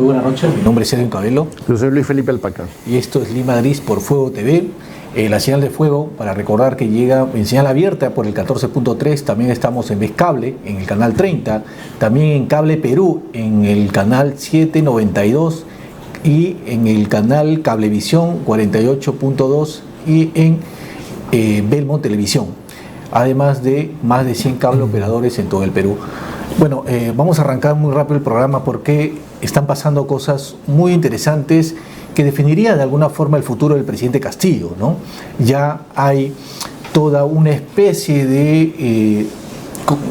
Muy buenas noches, mi nombre es Edwin Cabello. Yo soy Luis Felipe Alpaca. Y esto es Lima Gris por Fuego TV. La señal de Fuego, para recordar que llega en señal abierta por el 14.3, también estamos en Vez Cable, en el canal 30, también en Cable Perú, en el canal 792 y en el canal Cablevisión 48.2 y en Belmont Televisión, además de más de 100 cable operadores en todo el Perú. Bueno, vamos a arrancar muy rápido el programa porque están pasando cosas muy interesantes que definiría de alguna forma el futuro del presidente Castillo, ¿no? Ya hay toda una especie de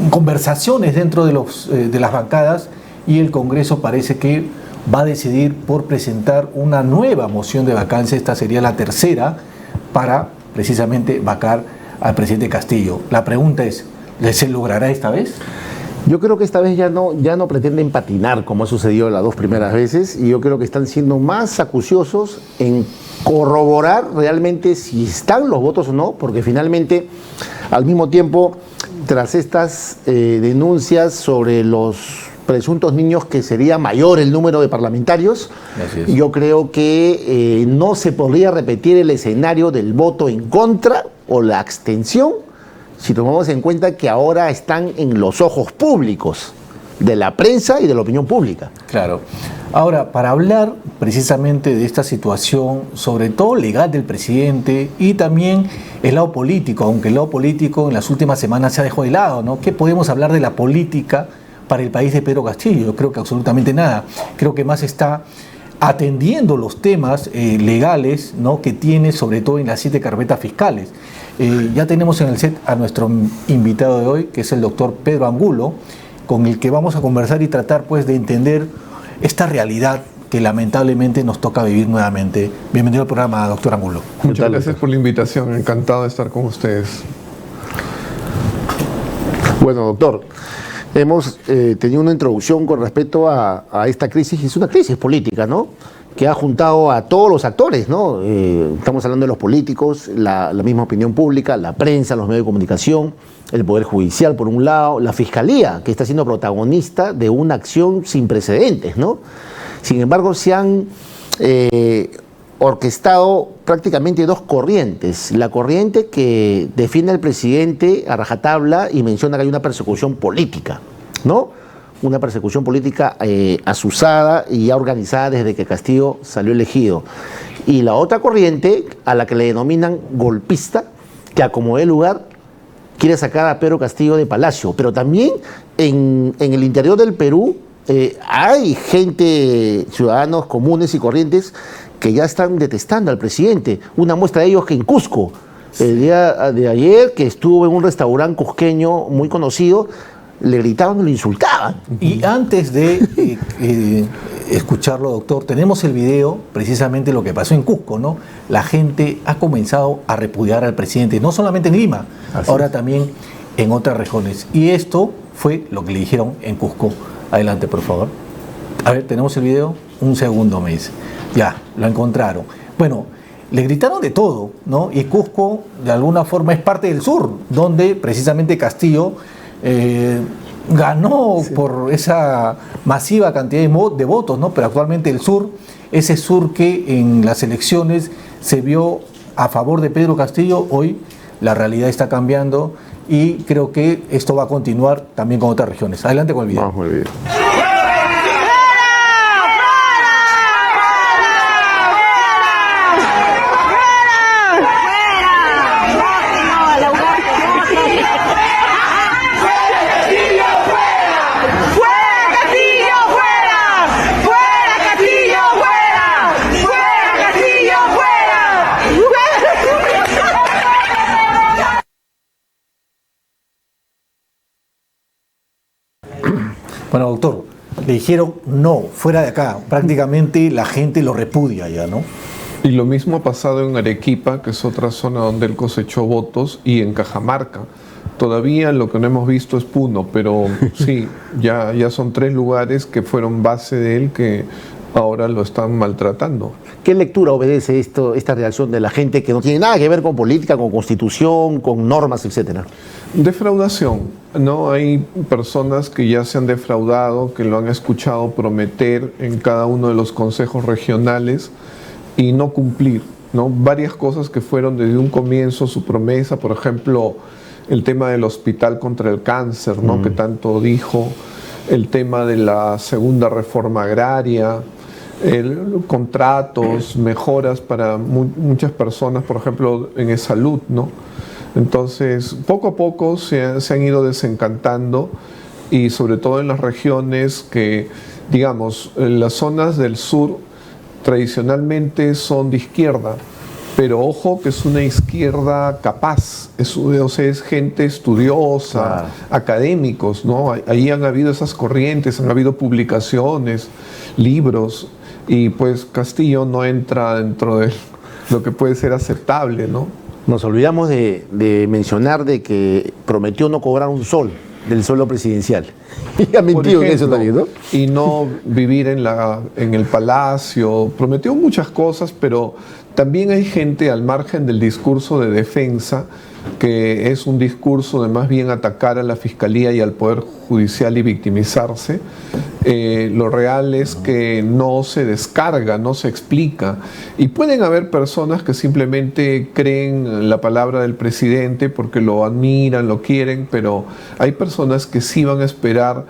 conversaciones dentro de las bancadas y el Congreso parece que va a decidir por presentar una nueva moción de vacancia. Esta sería la tercera para precisamente vacar al presidente Castillo. La pregunta es, ¿se logrará esta vez? Yo creo que esta vez ya no pretenden patinar como ha sucedido las dos primeras veces, y yo creo que están siendo más acuciosos en corroborar realmente si están los votos o no, porque finalmente, al mismo tiempo, tras estas denuncias sobre los presuntos niños que sería mayor el número de parlamentarios, yo creo que no se podría repetir el escenario del voto en contra o la abstención, si tomamos en cuenta que ahora están en los ojos públicos de la prensa y de la opinión pública. Claro. Ahora, para hablar precisamente de esta situación, sobre todo legal del presidente y también el lado político, aunque el lado político en las últimas semanas se ha dejado de lado, ¿no? ¿Qué podemos hablar de la política para el país de Pedro Castillo? Yo creo que absolutamente nada. Creo que más está atendiendo los temas legales, ¿no?, que tiene, sobre todo en las 7 carpetas fiscales. Ya tenemos en el set a nuestro invitado de hoy, que es el doctor Pedro Angulo, con el que vamos a conversar y tratar pues de entender esta realidad que lamentablemente nos toca vivir nuevamente. Bienvenido al programa, doctor Angulo. Muchas gracias por la invitación, encantado de estar con ustedes. Bueno, doctor, hemos tenido una introducción con respecto a esta crisis, y es una crisis política, ¿no?, que ha juntado a todos los actores, ¿no? Estamos hablando de los políticos, la misma opinión pública, la prensa, los medios de comunicación, el Poder Judicial por un lado, la Fiscalía, que está siendo protagonista de una acción sin precedentes, ¿no? Sin embargo, se han orquestado prácticamente dos corrientes. La corriente que defiende al presidente a rajatabla y menciona que hay una persecución política, ¿no? Una persecución política azuzada y ya organizada desde que Castillo salió elegido. Y la otra corriente, a la que le denominan golpista, que a como dé lugar quiere sacar a Pedro Castillo de Palacio. Pero también en el interior del Perú hay gente, ciudadanos comunes y corrientes, que ya están detestando al presidente. Una muestra de ellos que en Cusco, el día de ayer, que estuvo en un restaurante cusqueño muy conocido, le gritaban y le insultaban. Y antes de escucharlo, doctor, tenemos el video, precisamente lo que pasó en Cusco, ¿no? La gente ha comenzado a repudiar al presidente, no solamente en Lima, ahora también en otras regiones. Y esto fue lo que le dijeron en Cusco. Adelante, por favor. A ver, tenemos el video. Un segundo, me dice. Ya, lo encontraron. Bueno, le gritaron de todo, ¿no? Y Cusco, de alguna forma, es parte del sur, donde precisamente Castillo ganó por esa masiva cantidad de votos, ¿no? Pero actualmente el sur, ese sur que en las elecciones se vio a favor de Pedro Castillo, hoy la realidad está cambiando y creo que esto va a continuar también con otras regiones. Adelante con el video. Vamos con el video. Bueno, doctor, le dijeron no, fuera de acá. Prácticamente la gente lo repudia ya, ¿no? Y lo mismo ha pasado en Arequipa, que es otra zona donde él cosechó votos, y en Cajamarca. Todavía lo que no hemos visto es Puno, pero sí, ya son 3 lugares que fueron base de él, que ahora lo están maltratando. ¿Qué lectura obedece esta reacción de la gente que no tiene nada que ver con política, con constitución, con normas, etcétera? Defraudación, ¿no? Hay personas que ya se han defraudado, que lo han escuchado prometer en cada uno de los consejos regionales y no cumplir, ¿no? Varias cosas que fueron desde un comienzo su promesa, por ejemplo, el tema del hospital contra el cáncer, ¿no? Que tanto dijo, el tema de la segunda reforma agraria, contratos, mejoras para muchas personas, por ejemplo, en salud, ¿no? Entonces, poco a poco se han ido desencantando y sobre todo en las regiones que, digamos, las zonas del sur tradicionalmente son de izquierda, pero ojo que es una izquierda capaz, o sea, es gente estudiosa, académicos, ¿no? Ahí han habido esas corrientes, han habido publicaciones, libros, y pues Castillo no entra dentro de lo que puede ser aceptable, ¿no? Nos olvidamos de mencionar de que prometió no cobrar un sol del sueldo presidencial. Y ha mentido en eso también, ¿no? Y no vivir en el palacio. Prometió muchas cosas, pero también hay gente al margen del discurso de defensa, que es un discurso de más bien atacar a la Fiscalía y al Poder Judicial y victimizarse. Lo real es que no se descarga, no se explica. Y pueden haber personas que simplemente creen la palabra del presidente porque lo admiran, lo quieren, pero hay personas que sí van a esperar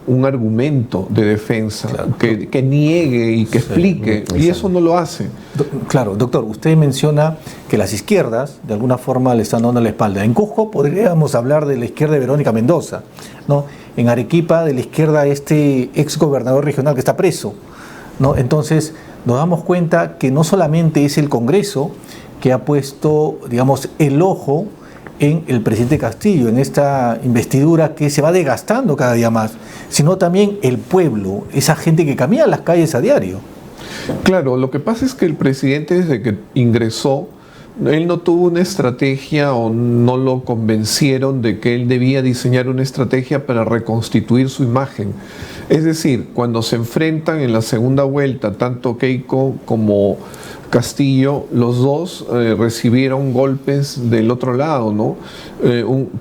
un argumento de defensa, claro, que niegue y que explique, y eso no lo hace. Claro, doctor, usted menciona que las izquierdas de alguna forma le están dando la espalda. En Cusco podríamos hablar de la izquierda de Verónica Mendoza, ¿no? En Arequipa de la izquierda este ex gobernador regional que está preso, ¿no? Entonces nos damos cuenta que no solamente es el Congreso que ha puesto, digamos, el ojo en el presidente Castillo, en esta investidura que se va desgastando cada día más, sino también el pueblo, esa gente que camina las calles a diario. Claro, lo que pasa es que el presidente desde que ingresó, él no tuvo una estrategia o no lo convencieron de que él debía diseñar una estrategia para reconstituir su imagen. Es decir, cuando se enfrentan en la segunda vuelta, tanto Keiko como Castillo, los dos recibieron golpes del otro lado, ¿no?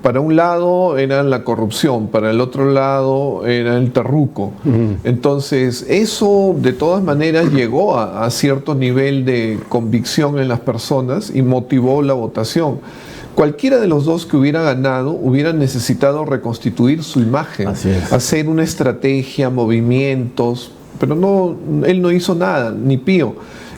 Para un lado era la corrupción, para el otro lado era el terruco. Entonces, eso de todas maneras llegó a cierto nivel de convicción en las personas y motivó la votación. Cualquiera de los dos que hubiera ganado hubiera necesitado reconstituir su imagen, hacer una estrategia, movimientos, pero no, él no hizo nada, ni pío.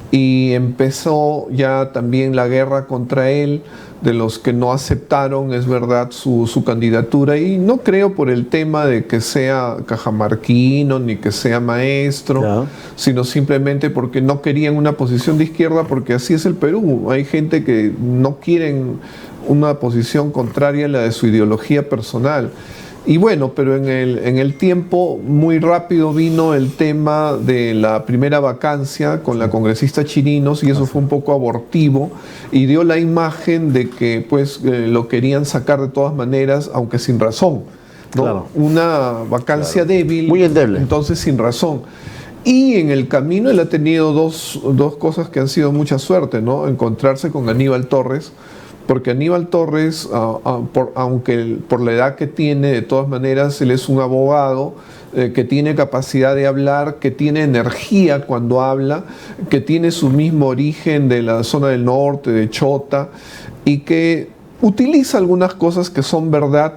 Y empezó ya también la guerra contra él, de los que no aceptaron, es verdad, su candidatura, y no creo por el tema de que sea cajamarquino ni que sea maestro, sino simplemente porque no querían una posición de izquierda, porque así es el Perú. Hay gente que no quieren una posición contraria a la de su ideología personal. Y bueno, pero en el tiempo muy rápido vino el tema de la primera vacancia con la congresista Chirinos, y eso fue un poco abortivo y dio la imagen de que pues lo querían sacar de todas maneras, aunque sin razón, ¿no? Claro. Una vacancia débil, muy endeble, entonces sin razón. Y en el camino él ha tenido dos cosas que han sido mucha suerte, ¿no? Encontrarse con Aníbal Torres, porque Aníbal Torres, aunque por la edad que tiene, de todas maneras, él es un abogado que tiene capacidad de hablar, que tiene energía cuando habla, que tiene su mismo origen de la zona del norte, de Chota, y que utiliza algunas cosas que son verdad,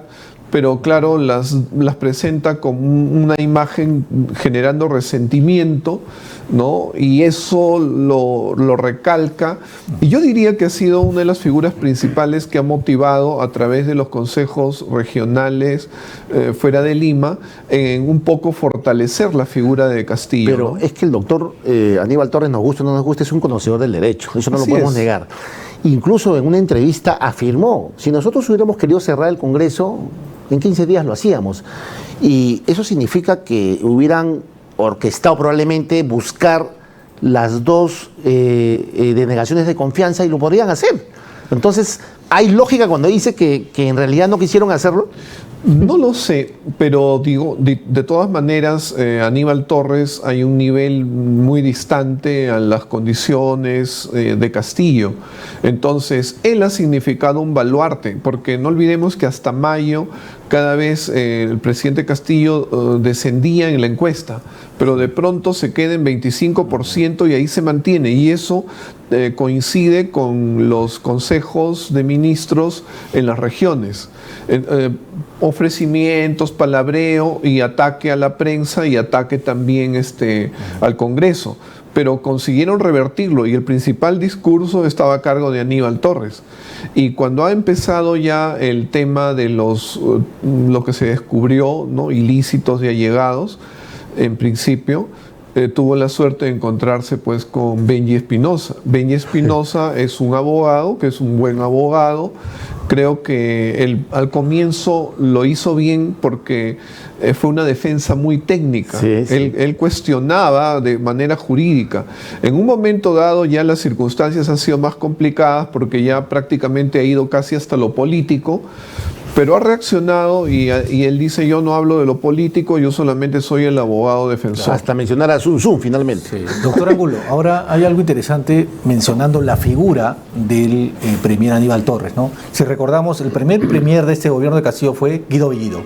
pero claro, las presenta como una imagen generando resentimiento, ¿no? Y eso lo recalca, y yo diría que ha sido una de las figuras principales que ha motivado a través de los consejos regionales fuera de Lima en un poco fortalecer la figura de Castillo. Pero ¿no? Es que el doctor Aníbal Torres, nos guste o no nos guste, es un conocedor del derecho, eso no lo podemos negar. Incluso en una entrevista afirmó, si nosotros hubiéramos querido cerrar el Congreso, en 15 días lo hacíamos. Y eso significa que hubieran orquestado probablemente buscar las dos denegaciones de confianza, y lo podrían hacer. Entonces, ¿Hay lógica cuando dice que en realidad no quisieron hacerlo? No lo sé, pero digo, de todas maneras, Aníbal Torres hay un nivel muy distante a las condiciones de Castillo. Entonces, él ha significado un baluarte, porque no olvidemos que hasta mayo cada vez el presidente Castillo descendía en la encuesta, pero de pronto se queda en 25% y ahí se mantiene, y eso coincide con los consejos de ministros en las regiones. Ofrecimientos, palabreo y ataque a la prensa y ataque también al Congreso, pero consiguieron revertirlo y el principal discurso estaba a cargo de Aníbal Torres. Y cuando ha empezado ya el tema de lo que se descubrió, ¿no?, ilícitos y allegados, en principio, tuvo la suerte de encontrarse pues con Benji Espinosa. Benji Espinosa es un abogado, que es un buen abogado. Creo que él al comienzo lo hizo bien porque fue una defensa muy técnica. Sí, sí. Él cuestionaba de manera jurídica. En un momento dado ya las circunstancias han sido más complicadas porque ya prácticamente ha ido casi hasta lo político, pero ha reaccionado y él dice: yo no hablo de lo político, yo solamente soy el abogado defensor. Hasta mencionar a Sun Tzu finalmente. Sí. Doctor Angulo, ahora hay algo interesante mencionando la figura del premier Aníbal Torres, ¿no? Si recordamos, el primer premier de este gobierno de Castillo fue Guido Bellido.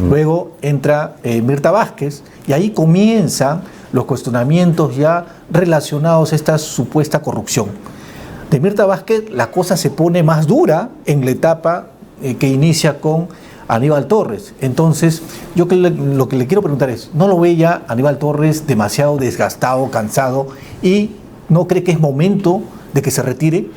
Luego entra Mirta Vázquez y ahí comienzan los cuestionamientos ya relacionados a esta supuesta corrupción. De Mirta Vázquez la cosa se pone más dura en la etapa que inicia con Aníbal Torres. Entonces, yo lo que le quiero preguntar es, ¿no lo ve ya Aníbal Torres demasiado desgastado, cansado, y no cree que es momento de que se retire?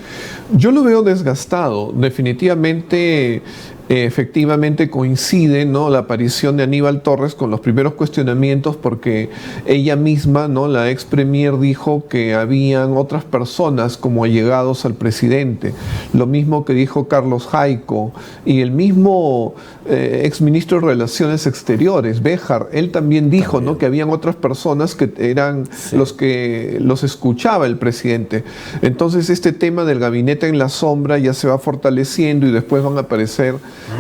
Yo lo veo desgastado. Definitivamente, efectivamente coincide, ¿no?, la aparición de Aníbal Torres con los primeros cuestionamientos, porque ella misma, ¿no?, la ex premier, dijo que habían otras personas como allegados al presidente. Lo mismo que dijo Carlos Jaico y el mismo ex ministro de Relaciones Exteriores, Béjar. Él también dijo, ¿no?, que habían otras personas que eran los que los escuchaba el presidente. Entonces este tema del gabinete en la sombra ya se va fortaleciendo y después van a aparecer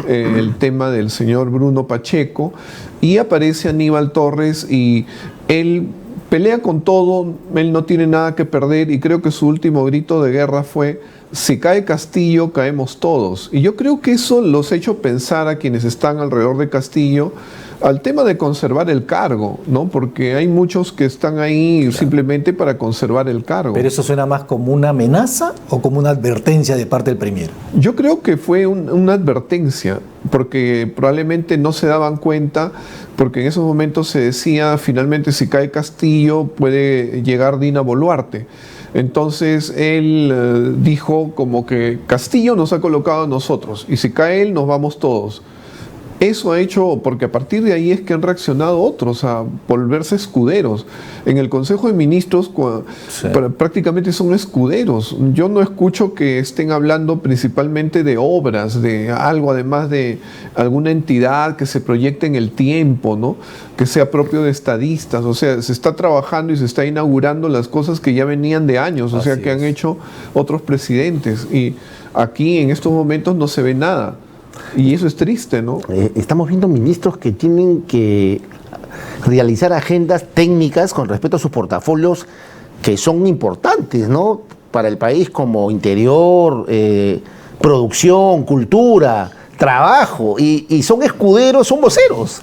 el tema del señor Bruno Pacheco, y aparece Aníbal Torres y él pelea con todo, él no tiene nada que perder, y creo que su último grito de guerra fue: si cae Castillo, caemos todos. Y yo creo que eso los ha hecho pensar a quienes están alrededor de Castillo al tema de conservar el cargo, ¿no? Porque hay muchos que están ahí simplemente para conservar el cargo. ¿Pero eso suena más como una amenaza o como una advertencia de parte del premier? Yo creo que fue una advertencia, porque probablemente no se daban cuenta, porque en esos momentos se decía, finalmente si cae Castillo puede llegar Dina Boluarte. Entonces él dijo como que Castillo nos ha colocado a nosotros y si cae él nos vamos todos. Eso ha hecho, porque a partir de ahí es que han reaccionado otros a volverse escuderos. En el Consejo de Ministros prácticamente son escuderos. Yo no escucho que estén hablando principalmente de obras, de algo, además de alguna entidad que se proyecte en el tiempo, ¿no?, que sea propio de estadistas. O sea, se está trabajando y se está inaugurando las cosas que ya venían de años, o sea, que han hecho otros presidentes. Y aquí en estos momentos no se ve nada. Y eso es triste, ¿no? Estamos viendo ministros que tienen que realizar agendas técnicas con respecto a sus portafolios que son importantes, ¿no?, para el país, como interior, producción, cultura, trabajo, y son escuderos, son voceros.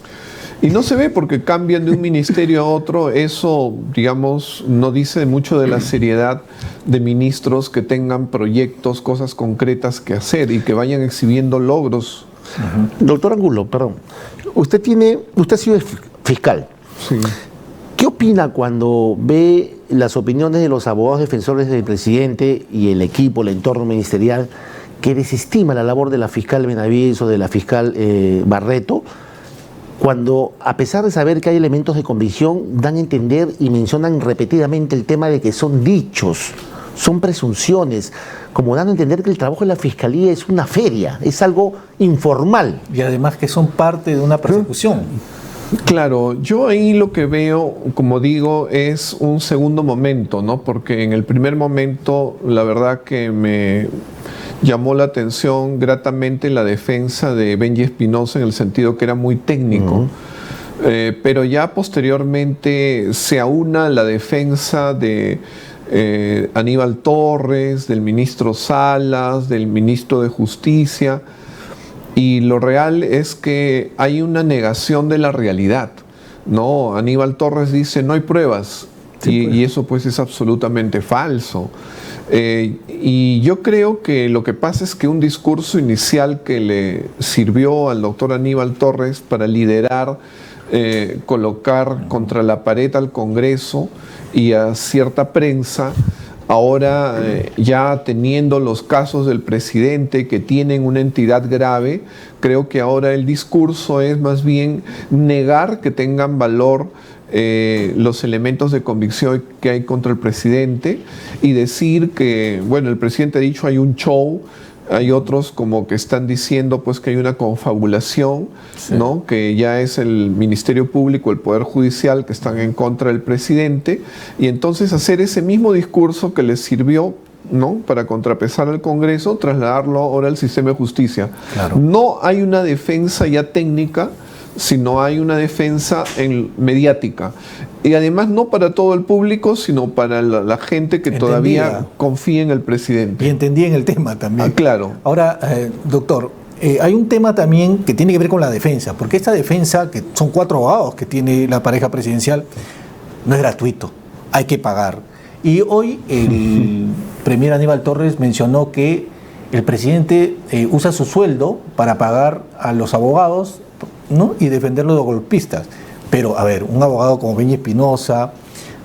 Y no se ve porque cambian de un ministerio a otro. Eso, digamos, no dice mucho de la seriedad de ministros que tengan proyectos, cosas concretas que hacer y que vayan exhibiendo logros. Doctor Angulo, perdón, usted ha sido fiscal. Sí. ¿Qué opina cuando ve las opiniones de los abogados defensores del presidente y el equipo, el entorno ministerial, que desestima la labor de la fiscal Benavides o de la fiscal Barreto, cuando, a pesar de saber que hay elementos de convicción, dan a entender y mencionan repetidamente el tema de que son dichos, son presunciones, como dando a entender que el trabajo de la Fiscalía es una feria, es algo informal? Y además que son parte de una persecución. Claro, yo ahí lo que veo, como digo, es un segundo momento, ¿no? Porque en el primer momento, la verdad que me llamó la atención gratamente la defensa de Benji Espinosa en el sentido que era muy técnico. Pero ya posteriormente se aúna la defensa de Aníbal Torres, del ministro Salas, del ministro de Justicia, y lo real es que hay una negación de la realidad, ¿no? Aníbal Torres dice no hay pruebas, y eso pues es absolutamente falso. Y yo creo que lo que pasa es que un discurso inicial que le sirvió al doctor Aníbal Torres para liderar, colocar contra la pared al Congreso y a cierta prensa, ahora ya teniendo los casos del presidente que tienen una entidad grave, creo que ahora el discurso es más bien negar que tengan valor los elementos de convicción que hay contra el presidente y decir que, bueno, el presidente ha dicho hay un show. Hay otros como que están diciendo pues que hay una confabulación, ¿no? Que ya es el Ministerio Público, el Poder Judicial que están en contra del presidente, y entonces hacer ese mismo discurso que les sirvió, ¿no?, para contrapesar al Congreso, trasladarlo ahora al sistema de justicia. Claro. No hay una defensa ya técnica, sino hay una defensa mediática. Y además no para todo el público, sino para la gente que todavía confía en el presidente. Y entendía en el tema también. Claro. Ahora, doctor, hay un tema también que tiene que ver con la defensa, porque esta defensa, que son 4 abogados que tiene la pareja presidencial, no es gratuito, hay que pagar. Y hoy el premier Aníbal Torres mencionó que el presidente usa su sueldo para pagar a los abogados, ¿no?, y defenderlos de los golpistas. Pero, a ver, un abogado como Benji Espinosa,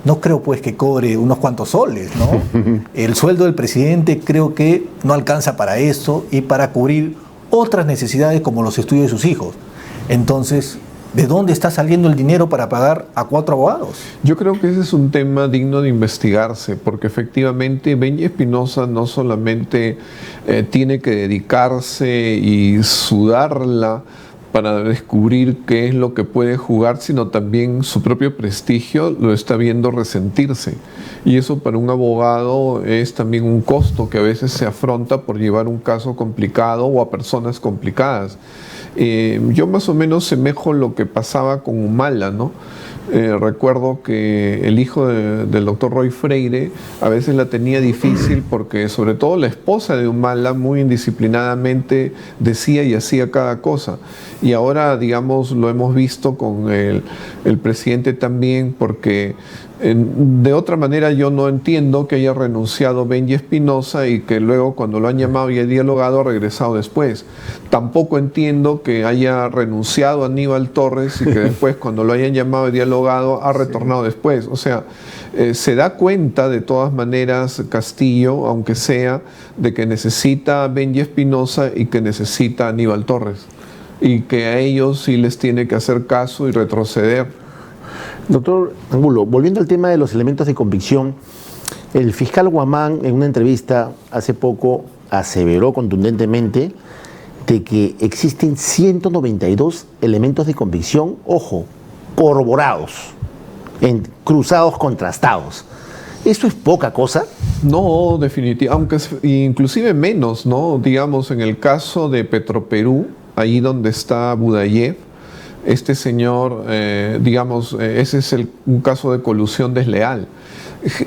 no creo pues que cobre unos cuantos soles, ¿no? El sueldo del presidente creo que no alcanza para eso y para cubrir otras necesidades como los estudios de sus hijos. Entonces, ¿de dónde está saliendo el dinero para pagar a 4 abogados? Yo creo que ese es un tema digno de investigarse, porque efectivamente Benji Espinosa no solamente tiene que dedicarse y sudarla para descubrir qué es lo que puede jugar, sino también su propio prestigio lo está viendo resentirse. Y eso para un abogado es también un costo que a veces se afronta por llevar un caso complicado o a personas complicadas. Yo más o menos semejo lo que pasaba con Humala, ¿no? Recuerdo que el hijo del doctor Roy Freire a veces la tenía difícil porque sobre todo la esposa de Humala muy indisciplinadamente decía y hacía cada cosa. Y ahora, digamos, lo hemos visto con el presidente también, porque de otra manera yo no entiendo que haya renunciado Benji Espinosa y que luego cuando lo han llamado y ha dialogado ha regresado después. Tampoco entiendo que haya renunciado Aníbal Torres y que después cuando lo hayan llamado y dialogado ha retornado después. O sea, se da cuenta de todas maneras Castillo, aunque sea, de que necesita a Benji Espinosa y que necesita a Aníbal Torres. Y que a ellos sí les tiene que hacer caso y retroceder. Doctor Angulo, volviendo al tema de los elementos de convicción, el fiscal Guamán en una entrevista hace poco aseveró contundentemente de que existen 192 elementos de convicción, ojo, corroborados, cruzados, contrastados. ¿Eso es poca cosa? No, definitivamente, aunque inclusive menos, ¿no? Digamos, en el caso de Petroperú, ahí donde está Budayev, este señor, digamos, ese es un caso de colusión desleal.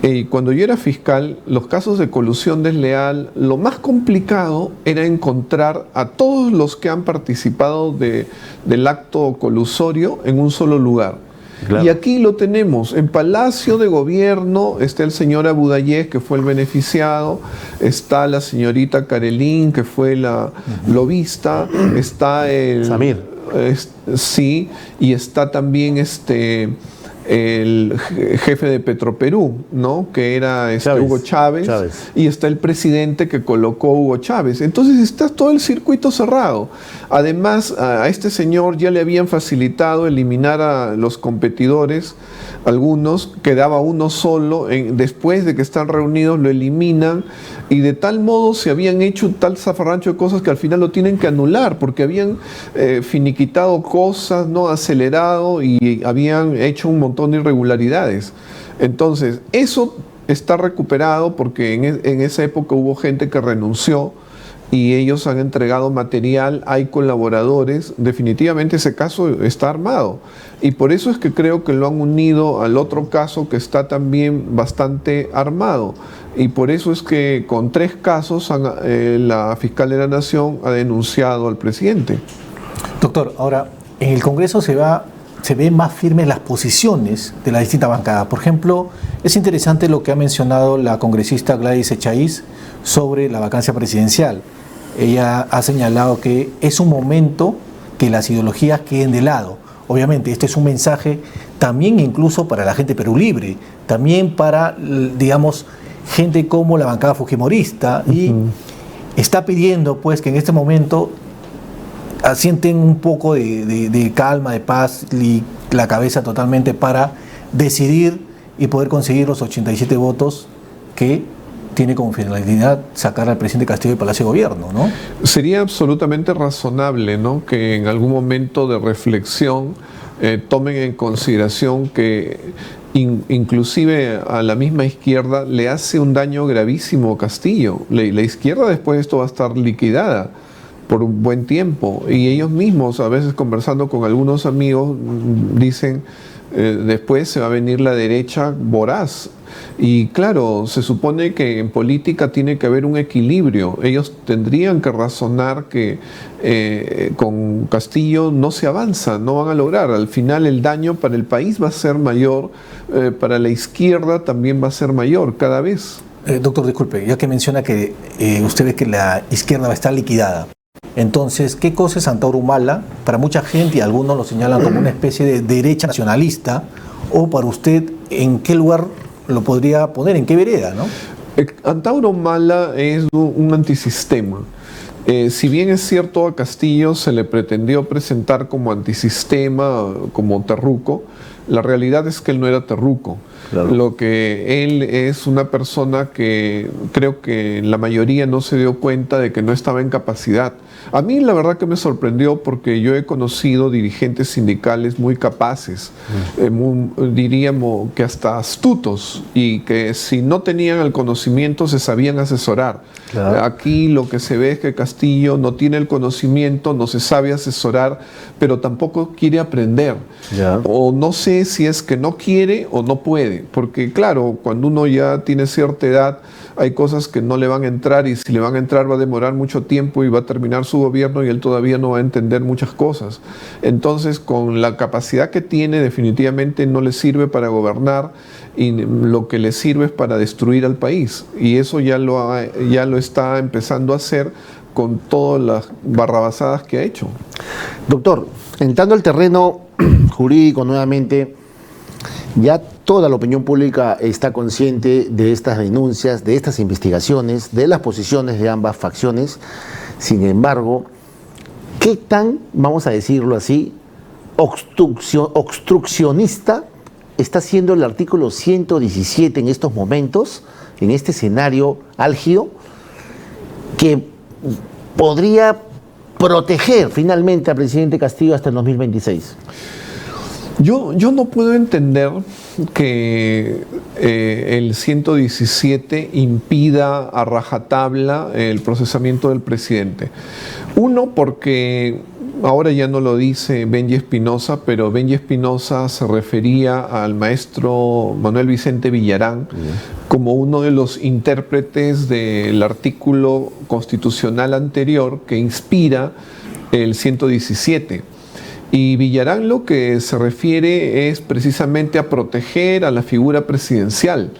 Y cuando yo era fiscal, los casos de colusión desleal, lo más complicado era encontrar a todos los que han participado del acto colusorio en un solo lugar. Claro. Y aquí lo tenemos, en Palacio de Gobierno está el señor Abudayev, que fue el beneficiado, está la señorita Karelín, que fue la lobista, está el... Samir. Sí, y está también el jefe de Petroperú, ¿no?, que era Hugo Chávez, y está el presidente que colocó Hugo Chávez. Entonces está todo el circuito cerrado. Además, a este señor ya le habían facilitado eliminar a los competidores, algunos, quedaba uno solo, después de que están reunidos lo eliminan, y de tal modo se habían hecho tal zafarrancho de cosas que al final lo tienen que anular, porque habían finiquitado cosas, ¿no?, acelerado, y habían hecho un montón de irregularidades. Entonces, eso está recuperado porque en esa época hubo gente que renunció y ellos han entregado material, hay colaboradores, definitivamente ese caso está armado. Y por eso es que creo que lo han unido al otro caso que está también bastante armado. Y por eso es que con 3 casos la fiscal de la Nación ha denunciado al presidente. Doctor, ahora, en el Congreso se ven más firmes las posiciones de las distintas bancadas. Por ejemplo, es interesante lo que ha mencionado la congresista Gladys Echaíz sobre la vacancia presidencial. Ella ha señalado que es un momento que las ideologías queden de lado. Obviamente, este es un mensaje también incluso para la gente Perú Libre, también para, digamos, gente como la bancada fujimorista, y está pidiendo pues que en este momento asienten un poco de calma, de paz y la cabeza totalmente para decidir y poder conseguir los 87 votos que tiene como finalidad sacar al presidente Castillo del Palacio de Gobierno, ¿no? Sería absolutamente razonable, ¿no?, que en algún momento de reflexión tomen en consideración que inclusive a la misma izquierda le hace un daño gravísimo Castillo. La izquierda después de esto va a estar liquidada por un buen tiempo, y ellos mismos, a veces conversando con algunos amigos, dicen después se va a venir la derecha voraz. Y claro, se supone que en política tiene que haber un equilibrio. Ellos tendrían que razonar que con Castillo no se avanza, no van a lograr. Al final el daño para el país va a ser mayor, para la izquierda también va a ser mayor cada vez. Doctor, disculpe, ya que menciona que usted ve que la izquierda va a estar liquidada. Entonces, ¿qué cosa es Antauro Humala? Para mucha gente, y algunos lo señalan como una especie de derecha nacionalista, o para usted, ¿en qué lugar lo podría poner? ¿En qué vereda, no? Antauro Humala es un antisistema. Si bien es cierto, a Castillo se le pretendió presentar como antisistema, como terruco, la realidad es que él no era terruco. Claro. Lo que él es una persona que creo que la mayoría no se dio cuenta de que no estaba en capacidad. A mí la verdad que me sorprendió, porque yo he conocido dirigentes sindicales muy capaces, diríamos que hasta astutos, y que si no tenían el conocimiento se sabían asesorar. Claro. Aquí lo que se ve es que Castillo no tiene el conocimiento, no se sabe asesorar, pero tampoco quiere aprender. Ya. O no sé si es que no quiere o no puede, porque claro, cuando uno ya tiene cierta edad, hay cosas que no le van a entrar, y si le van a entrar va a demorar mucho tiempo y va a terminar su gobierno y él todavía no va a entender muchas cosas. Entonces, con la capacidad que tiene, definitivamente no le sirve para gobernar, y lo que le sirve es para destruir al país. Y eso ya lo está empezando a hacer con todas las barrabasadas que ha hecho. Doctor, entrando al terreno jurídico nuevamente, ya toda la opinión pública está consciente de estas denuncias, de estas investigaciones, de las posiciones de ambas facciones. Sin embargo, ¿qué tan, vamos a decirlo así, obstruccionista está siendo el artículo 117 en estos momentos, en este escenario álgido, que podría proteger finalmente al presidente Castillo hasta el 2026? Yo no puedo entender que el 117 impida a rajatabla el procesamiento del presidente. Uno, porque ahora ya no lo dice Benji Espinosa, pero Benji Espinosa se refería al maestro Manuel Vicente Villarán como uno de los intérpretes del artículo constitucional anterior que inspira el 117. Y Villarán lo que se refiere es precisamente a proteger a la figura presidencial.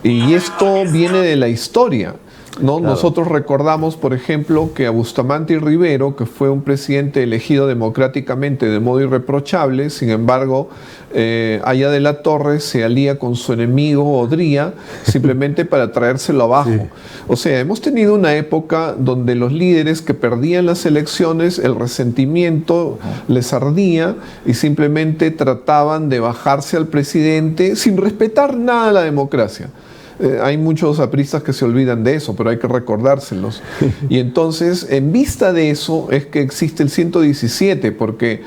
Y esto viene de la historia, ¿no? Claro. Nosotros recordamos, por ejemplo, que a Bustamante y Rivero, que fue un presidente elegido democráticamente de modo irreprochable, sin embargo, Aya de la Torre se alía con su enemigo Odría simplemente para traérselo abajo. Sí. O sea, hemos tenido una época donde los líderes que perdían las elecciones, el resentimiento les ardía y simplemente trataban de bajarse al presidente sin respetar nada a la democracia. Hay muchos apristas que se olvidan de eso, pero hay que recordárselos. Y entonces, en vista de eso, es que existe el 117, porque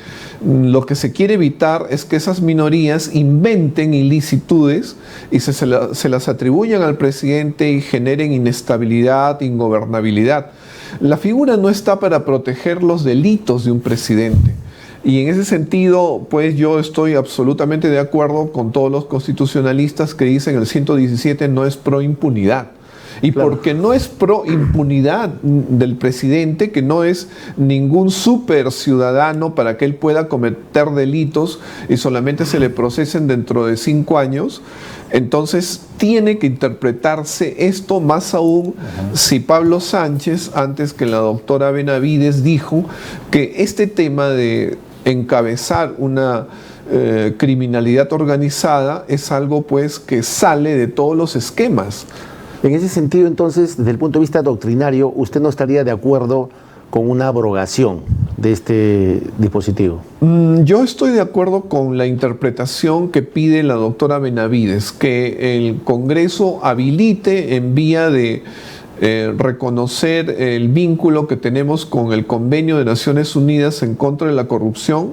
lo que se quiere evitar es que esas minorías inventen ilicitudes y se las atribuyan al presidente y generen inestabilidad, ingobernabilidad. la figura no está para proteger los delitos de un presidente. Y en ese sentido, pues yo estoy absolutamente de acuerdo con todos los constitucionalistas que dicen el 117 no es pro impunidad. Y claro, porque no es pro impunidad del presidente, que no es ningún super ciudadano para que él pueda cometer delitos y solamente se le procesen dentro de 5 años, entonces tiene que interpretarse esto más aún si Pablo Sánchez, antes que la doctora Benavides, dijo que este tema de encabezar una criminalidad organizada es algo pues que sale de todos los esquemas. En ese sentido, entonces, desde el punto de vista doctrinario, ¿usted no estaría de acuerdo con una abrogación de este dispositivo? Yo estoy de acuerdo con la interpretación que pide la doctora Benavides, que el Congreso habilite en vía de reconocer el vínculo que tenemos con el Convenio de Naciones Unidas en contra de la corrupción,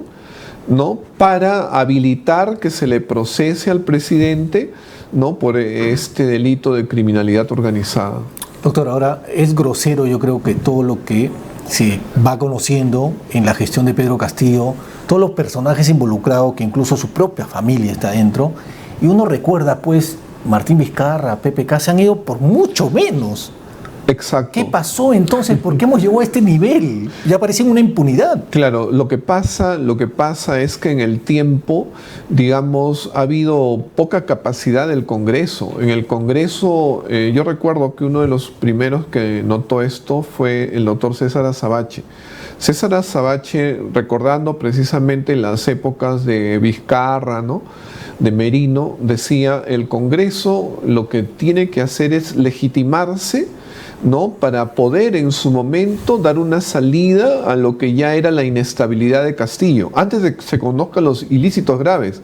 ¿no?, para habilitar que se le procese al presidente, ¿no?, por este delito de criminalidad organizada. Doctor, ahora es grosero, yo creo, que todo lo que se va conociendo en la gestión de Pedro Castillo, todos los personajes involucrados, que incluso su propia familia está dentro, y uno recuerda, pues, Martín Vizcarra, PPK, se han ido por mucho menos. Exacto. ¿Qué pasó entonces? ¿Por qué hemos llegado a este nivel? Ya parecía una impunidad. Claro, lo que pasa es que en el tiempo, digamos, ha habido poca capacidad del Congreso. En el Congreso, yo recuerdo que uno de los primeros que notó esto fue el doctor César Azabache. César Azabache, recordando precisamente las épocas de Vizcarra, ¿no?, de Merino, decía: el Congreso lo que tiene que hacer es legitimarse, ¿no?, para poder en su momento dar una salida a lo que ya era la inestabilidad de Castillo, antes de que se conozcan los ilícitos graves.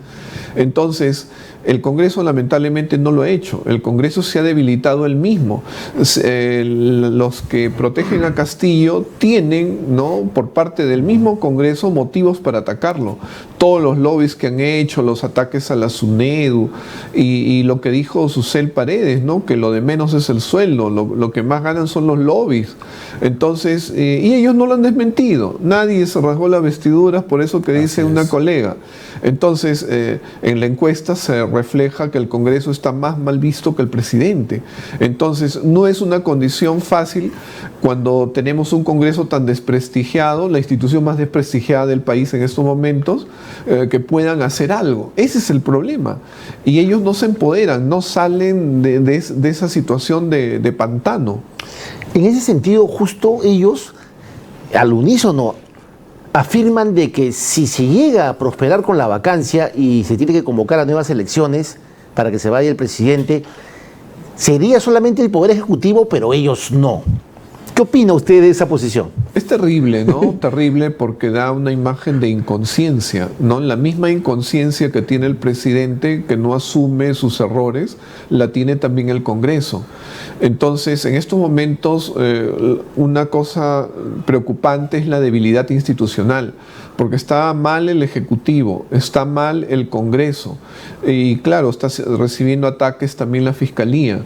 Entonces, el Congreso lamentablemente no lo ha hecho. El Congreso se ha debilitado él mismo. Los que protegen a Castillo tienen, ¿no?, por parte del mismo Congreso motivos para atacarlo. Todos los lobbies que han hecho, los ataques a la SUNEDU y lo que dijo Susel Paredes, ¿no?, que lo de menos es el sueldo, lo que más ganan son los lobbies. Entonces, y ellos no lo han desmentido. Nadie se rasgó las vestiduras por eso que dice una colega. Entonces, en la encuesta se refleja que el Congreso está más mal visto que el presidente. Entonces, no es una condición fácil cuando tenemos un Congreso tan desprestigiado, la institución más desprestigiada del país en estos momentos, que puedan hacer algo. Ese es el problema. Y ellos no se empoderan, no salen de esa situación de pantano. En ese sentido, justo ellos, al unísono, afirman de que si se llega a prosperar con la vacancia y se tiene que convocar a nuevas elecciones para que se vaya el presidente, sería solamente el Poder Ejecutivo, pero ellos no. ¿Qué opina usted de esa posición? Es terrible, ¿no? Terrible, porque da una imagen de inconsciencia, ¿no? La misma inconsciencia que tiene el presidente, que no asume sus errores, la tiene también el Congreso. Entonces, en estos momentos, una cosa preocupante es la debilidad institucional, porque está mal el Ejecutivo, está mal el Congreso, y claro, está recibiendo ataques también la Fiscalía,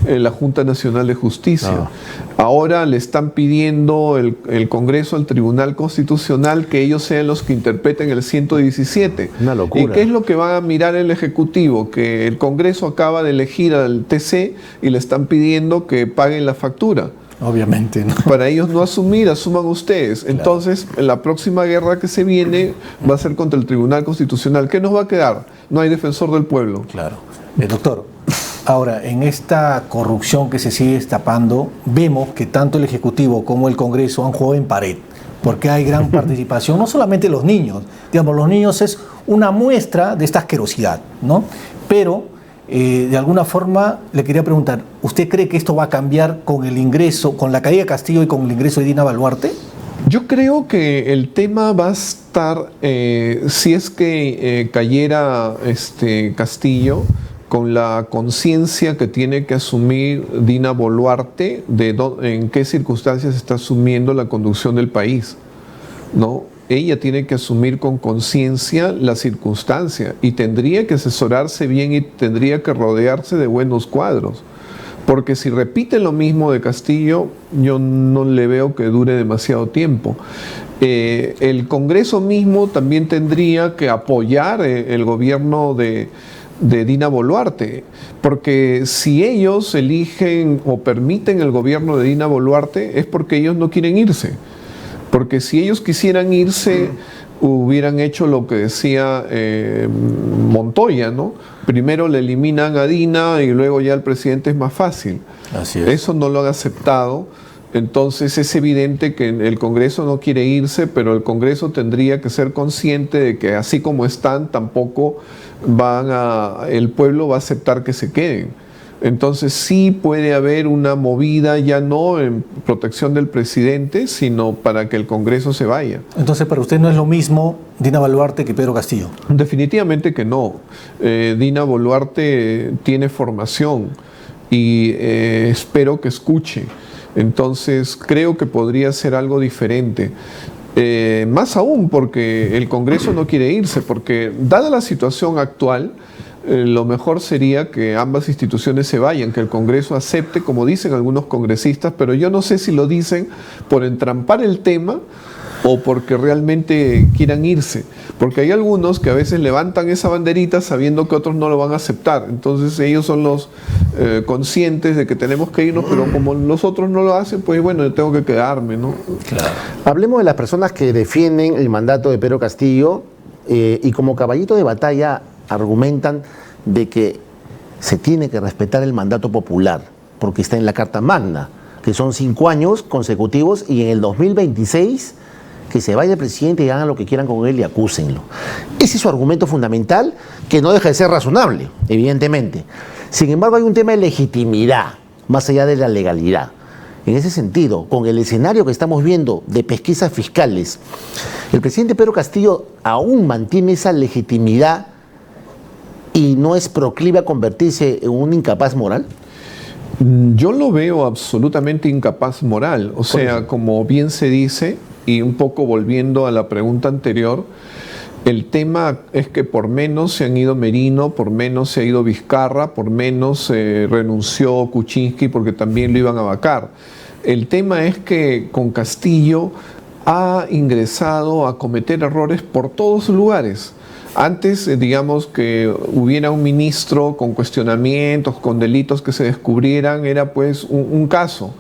la Junta Nacional de Justicia. Ahora le están pidiendo el Congreso al Tribunal Constitucional que ellos sean los que interpreten el 117. Una locura. ¿Y qué es lo que va a mirar el Ejecutivo? Que el Congreso acaba de elegir al TC y le están pidiendo que paguen la factura. Obviamente, ¿no? Para ellos no asumir, asuman ustedes. Claro. Entonces, la próxima guerra que se viene va a ser contra el Tribunal Constitucional. ¿Qué nos va a quedar? No hay defensor del pueblo. Claro. Doctor, ahora, en esta corrupción que se sigue destapando, vemos que tanto el Ejecutivo como el Congreso han jugado en pared, porque hay gran participación, no solamente los niños. Digamos, los niños es una muestra de esta asquerosidad, ¿no? Pero de alguna forma le quería preguntar, ¿usted cree que esto va a cambiar con el ingreso, con la caída de Castillo y con el ingreso de Dina Boluarte? Yo creo que el tema va a estar, si es que cayera Castillo, con la conciencia que tiene que asumir Dina Boluarte de en qué circunstancias está asumiendo la conducción del país, ¿no? Ella tiene que asumir con conciencia la circunstancia y tendría que asesorarse bien y tendría que rodearse de buenos cuadros. porque si repite lo mismo de Castillo, yo no le veo que dure demasiado tiempo. El Congreso mismo también tendría que apoyar el gobierno de Dina Boluarte, porque si ellos eligen o permiten el gobierno de Dina Boluarte es porque ellos no quieren irse, porque si ellos quisieran irse hubieran hecho lo que decía Montoya, ¿no? Primero le eliminan a Dina y luego ya el presidente es más fácil. Así es. Eso no lo han aceptado. Entonces es evidente que el Congreso no quiere irse, pero el Congreso tendría que ser consciente de que así como están, tampoco el pueblo va a aceptar que se queden. Entonces sí puede haber una movida, ya no en protección del presidente, sino para que el Congreso se vaya. Entonces, para usted no es lo mismo Dina Boluarte que Pedro Castillo. Definitivamente que no. Dina Boluarte tiene formación y espero que escuche. Entonces creo que podría ser algo diferente. Más aún porque el Congreso no quiere irse, porque dada la situación actual, lo mejor sería que ambas instituciones se vayan, que el Congreso acepte, como dicen algunos congresistas, pero yo no sé si lo dicen por entrampar el tema o porque realmente quieran irse, porque hay algunos que a veces levantan esa banderita sabiendo que otros no lo van a aceptar, entonces ellos son los conscientes de que tenemos que irnos, pero como los otros no lo hacen, pues bueno, yo tengo que quedarme, ¿no? Claro. Hablemos de las personas que defienden el mandato de Pedro Castillo y como caballito de batalla argumentan de que se tiene que respetar el mandato popular, porque está en la Carta Magna, que son 5 años consecutivos y en el 2026 que se vaya el presidente y hagan lo que quieran con él y acúsenlo. Ese es su argumento fundamental, que no deja de ser razonable, evidentemente. Sin embargo, hay un tema de legitimidad, más allá de la legalidad. En ese sentido, con el escenario que estamos viendo de pesquisas fiscales, el presidente Pedro Castillo aún mantiene esa legitimidad y no es proclive a convertirse en un incapaz moral. Yo lo veo absolutamente incapaz moral, o sea, como bien se dice, y un poco volviendo a la pregunta anterior, el tema es que por menos se han ido Merino, por menos se ha ido Vizcarra, por menos renunció Kuczynski porque también lo iban a vacar. El tema es que con Castillo ha ingresado a cometer errores por todos lugares. Antes, digamos, que hubiera un ministro con cuestionamientos, con delitos que se descubrieran, era pues un caso.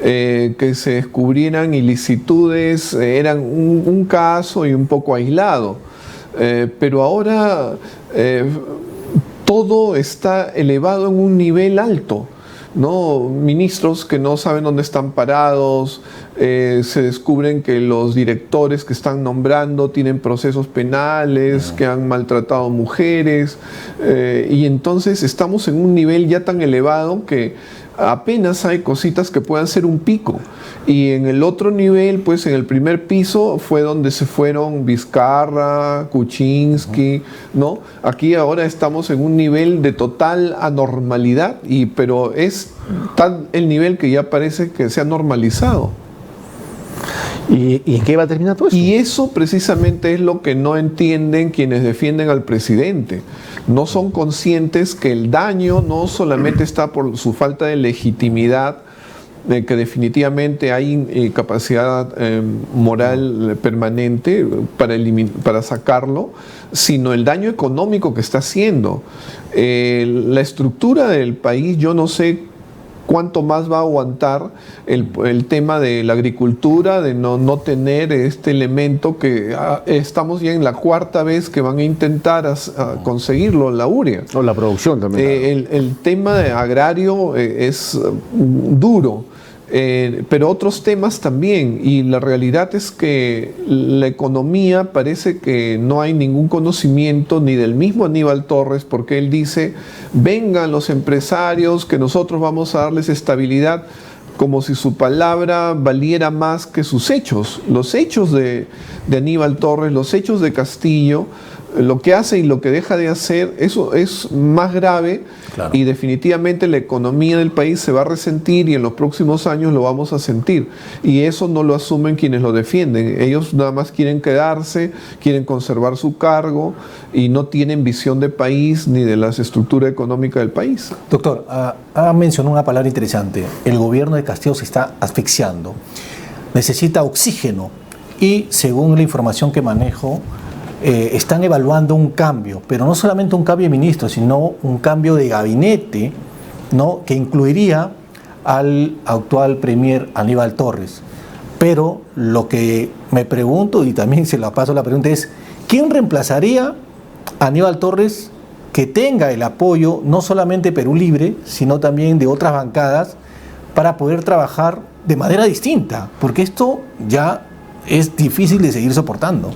Que se descubrieran ilicitudes, eran un caso y un poco aislado. Pero ahora todo está elevado en un nivel alto, ¿no? Ministros que no saben dónde están parados, se descubren que los directores que están nombrando tienen procesos penales, que han maltratado mujeres, y entonces estamos en un nivel ya tan elevado que apenas hay cositas que puedan ser un pico. Y en el otro nivel, pues en el primer piso fue donde se fueron Vizcarra, Kuczynski, ¿no? Aquí ahora estamos en un nivel de total anormalidad, pero es tal el nivel que ya parece que se ha normalizado. ¿Y en qué va a terminar todo eso? Y eso precisamente es lo que no entienden quienes defienden al presidente. No son conscientes que el daño no solamente está por su falta de legitimidad, de que definitivamente hay capacidad moral permanente para sacarlo, sino el daño económico que está haciendo. La estructura del país, yo no sé cuánto más va a aguantar el tema de la agricultura, de no tener este elemento que estamos ya en la 4ª vez que van a intentar conseguirlo, la urea. O la producción también. El tema de agrario es duro. Pero otros temas también, y la realidad es que la economía parece que no hay ningún conocimiento ni del mismo Aníbal Torres, porque él dice, vengan los empresarios que nosotros vamos a darles estabilidad, como si su palabra valiera más que sus hechos. Los hechos de Aníbal Torres, los hechos de Castillo lo que hace y lo que deja de hacer, eso es más grave, claro. Y definitivamente la economía del país se va a resentir y en los próximos años lo vamos a sentir. Y eso no lo asumen quienes lo defienden. Ellos nada más quieren quedarse, quieren conservar su cargo y no tienen visión de país ni de la estructura económica del país. Doctor, ha mencionado una palabra interesante. El gobierno de Castillo se está asfixiando. Necesita oxígeno y, según la información que manejo, están evaluando un cambio, pero no solamente un cambio de ministro, sino un cambio de gabinete, ¿no?, que incluiría al actual premier Aníbal Torres. Pero lo que me pregunto, y también se la paso la pregunta, es ¿quién reemplazaría a Aníbal Torres que tenga el apoyo no solamente de Perú Libre, sino también de otras bancadas para poder trabajar de manera distinta? Porque esto ya es difícil de seguir soportando.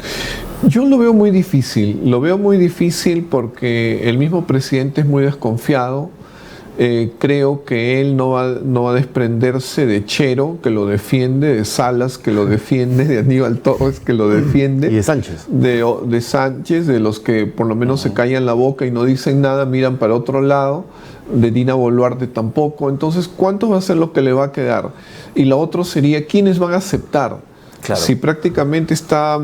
Yo lo veo muy difícil porque el mismo presidente es muy desconfiado. Creo que él no va a desprenderse de Chero, que lo defiende, de Salas, que lo defiende, de Aníbal Torres, que lo defiende. Y de Sánchez. De Sánchez, de los que por lo menos se callan la boca y no dicen nada, miran para otro lado. De Dina Boluarte tampoco. Entonces, ¿cuánto va a ser lo que le va a quedar? Y lo otro sería, ¿quiénes van a aceptar? Claro. Si prácticamente está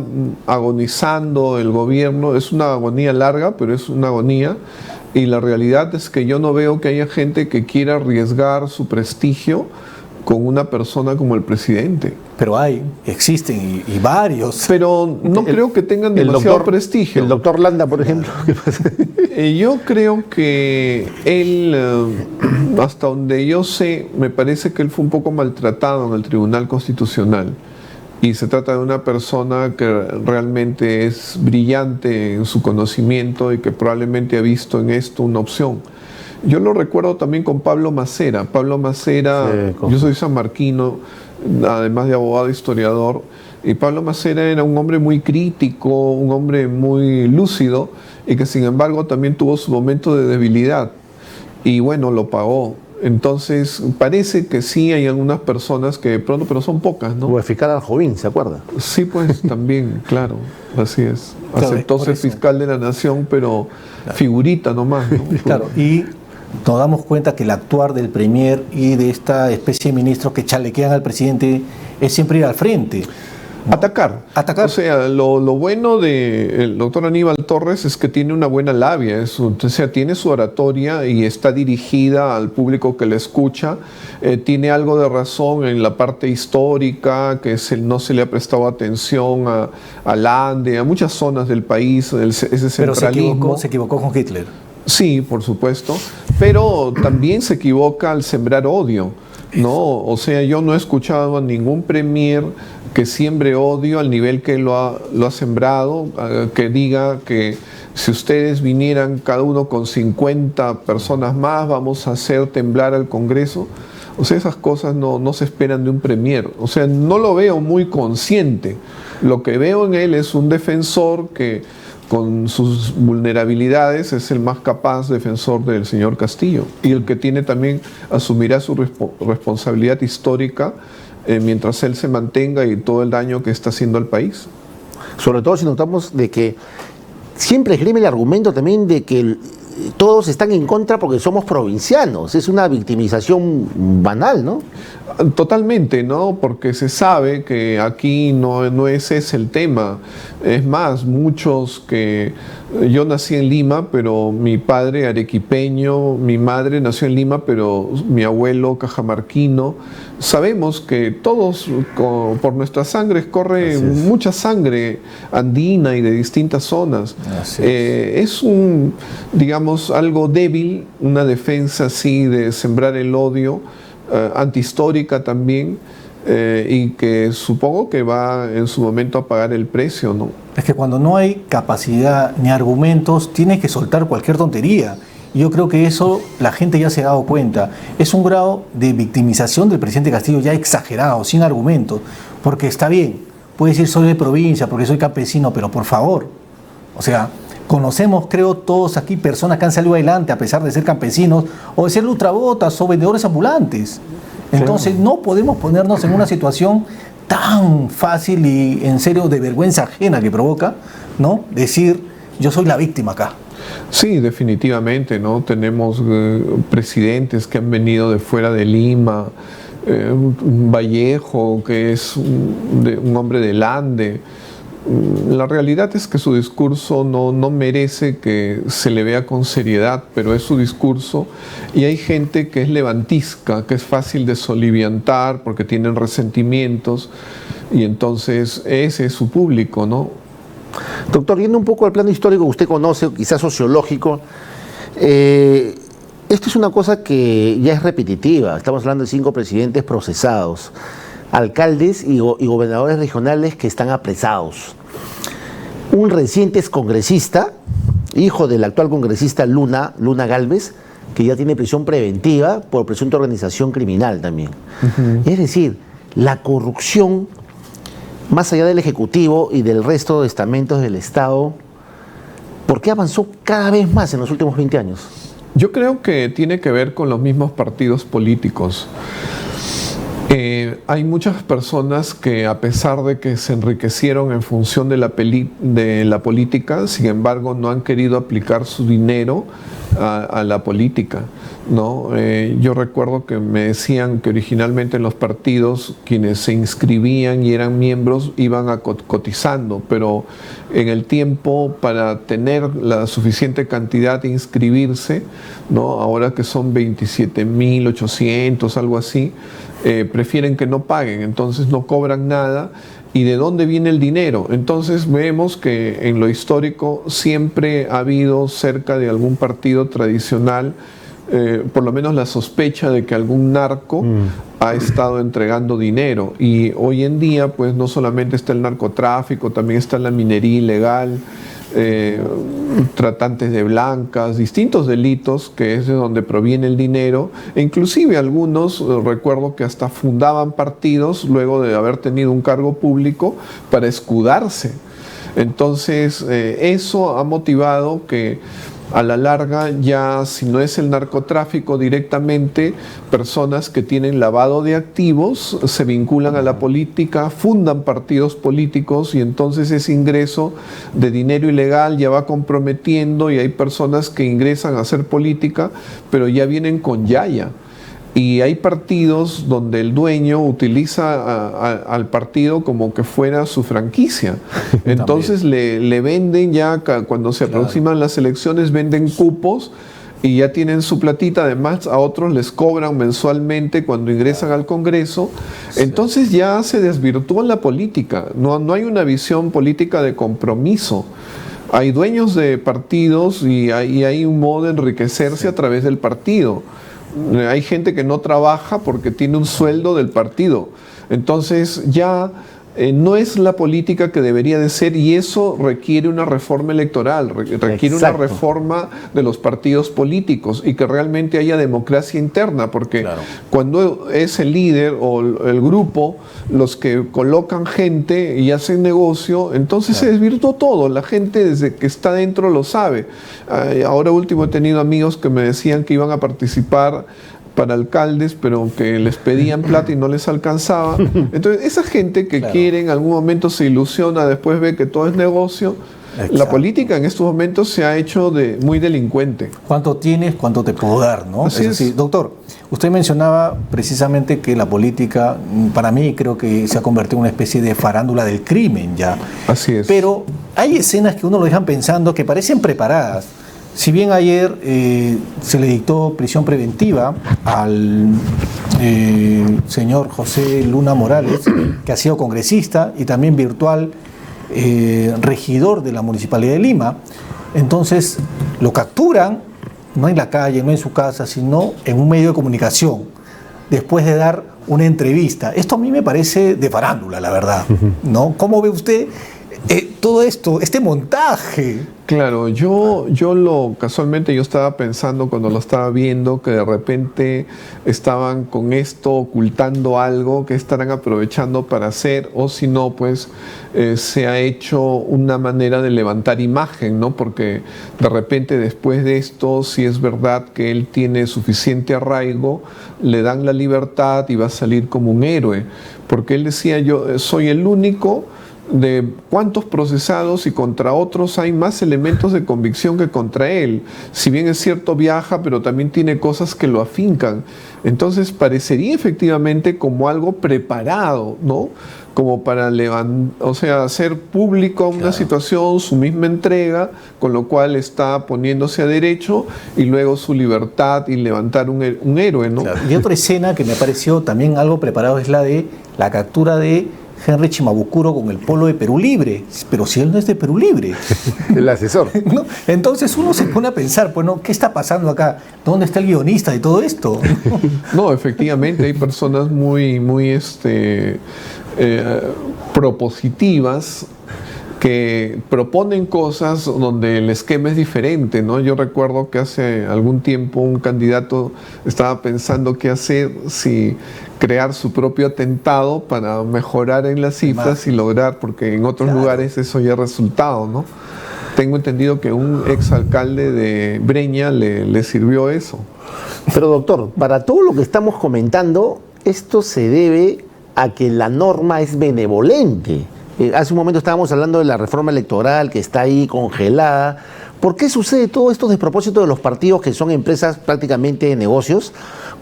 agonizando el gobierno, es una agonía larga, pero es una agonía, y la realidad es que yo no veo que haya gente que quiera arriesgar su prestigio con una persona como el presidente. Pero existen y varios. Pero no creo que tengan demasiado prestigio. El doctor Landa, por ejemplo. Yo creo que él, hasta donde yo sé, me parece que él fue un poco maltratado en el Tribunal Constitucional. Y se trata de una persona que realmente es brillante en su conocimiento y que probablemente ha visto en esto una opción. Yo lo recuerdo también con Pablo Macera. Pablo Macera, yo soy sanmarquino, además de abogado e historiador, y Pablo Macera era un hombre muy crítico, un hombre muy lúcido, y que sin embargo también tuvo su momento de debilidad. Y bueno, lo pagó. Entonces, parece que sí hay algunas personas que de pronto, pero son pocas, ¿no? O el fiscal Aljovín, ¿se acuerda? Sí, pues también, claro, así es. Aceptó ser fiscal de la nación, pero figurita nomás, ¿no? Claro, y nos damos cuenta que el actuar del premier y de esta especie de ministros que chalequean al presidente es siempre ir al frente, ¿no? Atacar. O sea, lo bueno del doctor Aníbal Torres es que tiene una buena labia, o sea, tiene su oratoria y está dirigida al público que le escucha, tiene algo de razón en la parte histórica, que no se le ha prestado atención al Ande, a muchas zonas del país, ese centralismo. Pero se equivocó con Hitler. Sí, por supuesto, pero también se equivoca al sembrar odio, ¿no? O sea, yo no he escuchado a ningún premier que siembre odio al nivel que lo ha sembrado, que diga que si ustedes vinieran cada uno con 50 personas más, vamos a hacer temblar al Congreso. O sea, esas cosas no se esperan de un premier. O sea, no lo veo muy consciente. Lo que veo en él es un defensor que, con sus vulnerabilidades, es el más capaz defensor del señor Castillo y el que también asumirá su responsabilidad histórica mientras él se mantenga y todo el daño que está haciendo al país. Sobre todo si notamos de que siempre esgrime el argumento también de que todos están en contra porque somos provincianos. Es una victimización banal, ¿no? Totalmente, ¿no? Porque se sabe que aquí no ese es el tema. Es más, yo nací en Lima, pero mi padre arequipeño, mi madre nació en Lima, pero mi abuelo cajamarquino. Sabemos que todos, por nuestras sangres, corre mucha sangre andina y de distintas zonas. Es digamos, algo débil, una defensa así de sembrar el odio, antihistórica también, y que supongo que va en su momento a pagar el precio, ¿no? Es que cuando no hay capacidad ni argumentos, tienes que soltar cualquier tontería. Y yo creo que eso la gente ya se ha dado cuenta. Es un grado de victimización del presidente Castillo ya exagerado, sin argumentos. Porque está bien, puede decir soy de provincia, porque soy campesino, pero por favor, o sea, conocemos, creo, todos aquí personas que han salido adelante a pesar de ser campesinos o de ser lustrabotas o vendedores ambulantes. Entonces no podemos ponernos en una situación tan fácil y en serio de vergüenza ajena que provoca, ¿no? Decir, yo soy la víctima acá. Sí, definitivamente, ¿no? Tenemos presidentes que han venido de fuera de Lima, Vallejo, que es un hombre del Ande. La realidad es que su discurso no merece que se le vea con seriedad, pero es su discurso, y hay gente que es levantisca, que es fácil de soliviantar porque tienen resentimientos, y entonces ese es su público, ¿no? Doctor, yendo un poco al plano histórico que usted conoce, quizás sociológico, esto es una cosa que ya es repetitiva. Estamos hablando de 5 presidentes procesados, alcaldes y gobernadores regionales que están apresados. Un reciente excongresista, hijo del actual congresista Luna Gálvez, que ya tiene prisión preventiva por presunta organización criminal también. Es decir, la corrupción, más allá del Ejecutivo y del resto de estamentos del Estado, ¿por qué avanzó cada vez más en los últimos 20 años? Yo creo que tiene que ver con los mismos partidos políticos. Hay muchas personas que, a pesar de que se enriquecieron en función de la política, sin embargo no han querido aplicar su dinero a la política, ¿no? Yo recuerdo que me decían que originalmente en los partidos quienes se inscribían y eran miembros iban cotizando, pero en el tiempo, para tener la suficiente cantidad de inscribirse, ¿no? Ahora que son 27.800, algo así, prefieren que no paguen, entonces no cobran nada. ¿Y de dónde viene el dinero? Entonces vemos que en lo histórico siempre ha habido cerca de algún partido tradicional por lo menos la sospecha de que algún narco ha estado entregando dinero. Y hoy en día pues no solamente está el narcotráfico, también está la minería ilegal, tratantes de blancas, distintos delitos, que es de donde proviene el dinero, e inclusive algunos, recuerdo que hasta fundaban partidos luego de haber tenido un cargo público para escudarse. Entonces eso ha motivado que a la larga ya, si no es el narcotráfico directamente, personas que tienen lavado de activos se vinculan a la política, fundan partidos políticos, y entonces ese ingreso de dinero ilegal ya va comprometiendo, y hay personas que ingresan a hacer política pero ya vienen con yaya. Y hay partidos donde el dueño utiliza al partido como que fuera su franquicia. Entonces le venden ya, cuando se aproximan las elecciones, venden cupos y ya tienen su platita. Además, a otros les cobran mensualmente cuando ingresan al Congreso. Entonces ya se desvirtúa la política. No hay una visión política de compromiso. Hay dueños de partidos y hay un modo de enriquecerse a través del partido. Hay gente que no trabaja porque tiene un sueldo del partido. Entonces ya no es la política que debería de ser, y eso requiere una reforma electoral, requiere una reforma de los partidos políticos y que realmente haya democracia interna, porque cuando es el líder o el grupo los que colocan gente y hacen negocio, entonces se desvirtuó todo. La gente desde que está dentro lo sabe. Ahora último he tenido amigos que me decían que iban a participar para alcaldes, pero que les pedían plata y no les alcanzaba. Entonces, esa gente que quiere, en algún momento se ilusiona, después ve que todo es negocio. La política en estos momentos se ha hecho muy delincuente. ¿Cuánto tienes? ¿Cuánto te puedo dar? ¿No? Así es. Doctor, usted mencionaba precisamente que la política, para mí, creo que se ha convertido en una especie de farándula del crimen ya. Así es. Pero hay escenas que uno lo dejan pensando que parecen preparadas. Si bien ayer se le dictó prisión preventiva al señor José Luna Morales, que ha sido congresista y también virtual regidor de la Municipalidad de Lima, entonces lo capturan, no en la calle, no en su casa, sino en un medio de comunicación, después de dar una entrevista. Esto a mí me parece de farándula, la verdad, ¿no? ¿Cómo ve usted todo esto, este montaje? Claro, casualmente yo estaba pensando cuando lo estaba viendo que de repente estaban con esto ocultando algo que estarán aprovechando para hacer, o si no, pues se ha hecho una manera de levantar imagen, ¿no? Porque de repente después de esto, si es verdad que él tiene suficiente arraigo, le dan la libertad y va a salir como un héroe, porque él decía: yo soy el único de cuántos procesados y contra otros hay más elementos de convicción que contra él. Si bien es cierto viaja, pero también tiene cosas que lo afincan. Entonces parecería efectivamente como algo preparado, ¿no? Como para hacer público una situación, su misma entrega, con lo cual está poniéndose a derecho, y luego su libertad y levantar un héroe, ¿no? Claro. Y otra escena que me pareció también algo preparado es la de la captura de Henry Chimabukuro con el polo de Perú Libre, pero si él no es de Perú Libre. El asesor. ¿No? Entonces uno se pone a pensar, pues, ¿no? ¿Qué está pasando acá? ¿Dónde está el guionista de todo esto? No, efectivamente hay personas muy propositivas que proponen cosas donde el esquema es diferente, ¿no? Yo recuerdo que hace algún tiempo un candidato estaba pensando qué hacer, si crear su propio atentado para mejorar en las cifras y lograr, porque en otros lugares eso ya ha resultado, ¿no? Tengo entendido que un exalcalde de Breña le sirvió eso. Pero doctor, para todo lo que estamos comentando, esto se debe a que la norma es benevolente. Hace un momento estábamos hablando de la reforma electoral que está ahí congelada. ¿Por qué sucede todo esto despropósito de los partidos que son empresas prácticamente de negocios?